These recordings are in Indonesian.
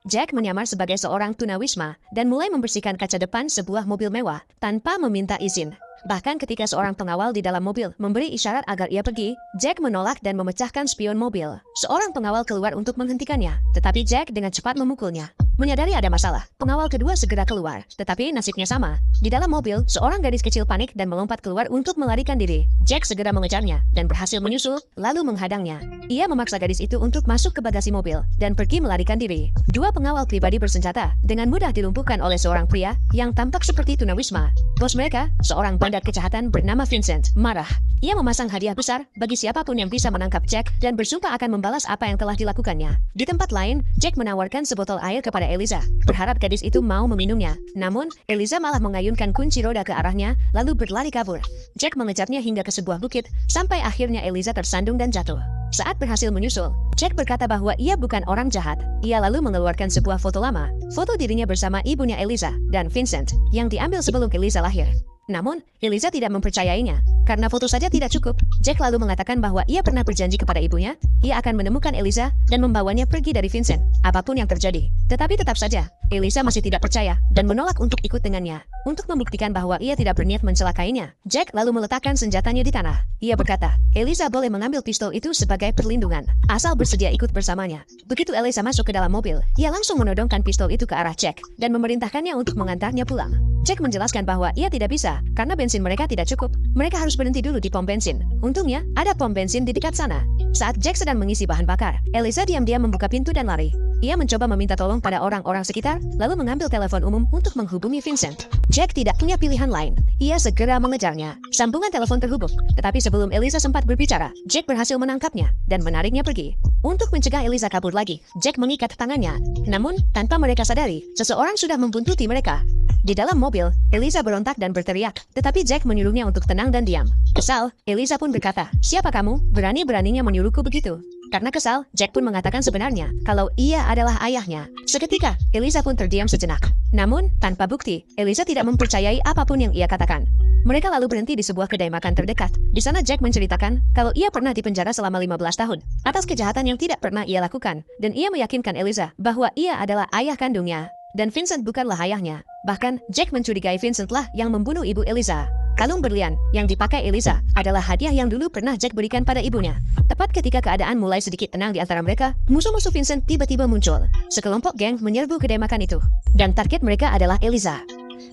Jack menyamar sebagai seorang tunawisma dan mulai membersihkan kaca depan sebuah mobil mewah tanpa meminta izin. Bahkan ketika seorang pengawal di dalam mobil memberi isyarat agar ia pergi, Jack menolak dan memecahkan spion mobil. Seorang pengawal keluar untuk menghentikannya, tetapi Jack dengan cepat memukulnya. Menyadari ada masalah, pengawal kedua segera keluar, tetapi nasibnya sama. Di dalam mobil, seorang gadis kecil panik dan melompat keluar untuk melarikan diri. Jack segera mengejarnya dan berhasil menyusul, lalu menghadangnya. Ia memaksa gadis itu untuk masuk ke bagasi mobil dan pergi melarikan diri. Dua pengawal pribadi bersenjata dengan mudah dilumpuhkan oleh seorang pria yang tampak seperti tunawisma. Bos mereka, seorang bandar kejahatan bernama Vincent, marah. Ia memasang hadiah besar bagi siapapun yang bisa menangkap Jack dan bersumpah akan membalas apa yang telah dilakukannya. Di tempat lain, Jack menawarkan sebotol air kepada Eliza, berharap gadis itu mau meminumnya. Namun, Eliza malah mengayunkan kunci roda ke arahnya, lalu berlari kabur. Jack mengejarnya hingga ke sebuah bukit, sampai akhirnya Eliza tersandung dan jatuh. Saat berhasil menyusul, Jack berkata bahwa ia bukan orang jahat. Ia lalu mengeluarkan sebuah foto lama, foto dirinya bersama ibunya Eliza dan Vincent, yang diambil sebelum Eliza lahir. Namun, Eliza tidak mempercayainya. Karena foto saja tidak cukup, Jack lalu mengatakan bahwa ia pernah berjanji kepada ibunya, ia akan menemukan Eliza dan membawanya pergi dari Vincent, apapun yang terjadi. Tetapi tetap saja, Eliza masih tidak percaya dan menolak untuk ikut dengannya. Untuk membuktikan bahwa ia tidak berniat mencelakainya, Jack lalu meletakkan senjatanya di tanah. Ia berkata, Eliza boleh mengambil pistol itu sebagai perlindungan, asal bersedia ikut bersamanya. Begitu Eliza masuk ke dalam mobil, ia langsung menodongkan pistol itu ke arah Jack dan memerintahkannya untuk mengantarnya pulang. Jack menjelaskan bahwa ia tidak bisa, karena bensin mereka tidak cukup. Mereka harus berhenti dulu di pom bensin. Untungnya, ada pom bensin di dekat sana. Saat Jack sedang mengisi bahan bakar, Eliza diam-diam membuka pintu dan lari. Ia mencoba meminta tolong pada orang-orang sekitar, lalu mengambil telepon umum untuk menghubungi Vincent. Jack tidak punya pilihan lain. Ia segera mengejarnya. Sambungan telepon terhubung, tetapi sebelum Eliza sempat berbicara, Jack berhasil menangkapnya dan menariknya pergi. Untuk mencegah Eliza kabur lagi, Jack mengikat tangannya. Namun, tanpa mereka sadari, seseorang sudah membuntuti mereka. Di dalam mobil, Eliza berontak dan berteriak, tetapi Jack menyuruhnya untuk tenang dan diam. Kesal, Eliza pun berkata, "Siapa kamu? Berani-beraninya menyuruhku begitu?" Karena kesal, Jack pun mengatakan sebenarnya kalau ia adalah ayahnya. Seketika, Eliza pun terdiam sejenak. Namun, tanpa bukti, Eliza tidak mempercayai apapun yang ia katakan. Mereka lalu berhenti di sebuah kedai makan terdekat. Di sana Jack menceritakan kalau ia pernah dipenjara selama 15 tahun atas kejahatan yang tidak pernah ia lakukan, dan ia meyakinkan Eliza bahwa ia adalah ayah kandungnya dan Vincent bukanlah ayahnya. Bahkan, Jack mencurigai Vincent lah yang membunuh ibu Eliza. Kalung berlian yang dipakai Eliza adalah hadiah yang dulu pernah Jack berikan pada ibunya. Tepat ketika keadaan mulai sedikit tenang di antara mereka, musuh-musuh Vincent tiba-tiba muncul. Sekelompok geng menyerbu kedai makan itu, dan target mereka adalah Eliza.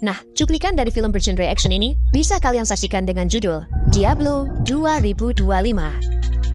Nah, cuplikan dari film bergenre action ini bisa kalian saksikan dengan judul Diablo 2025.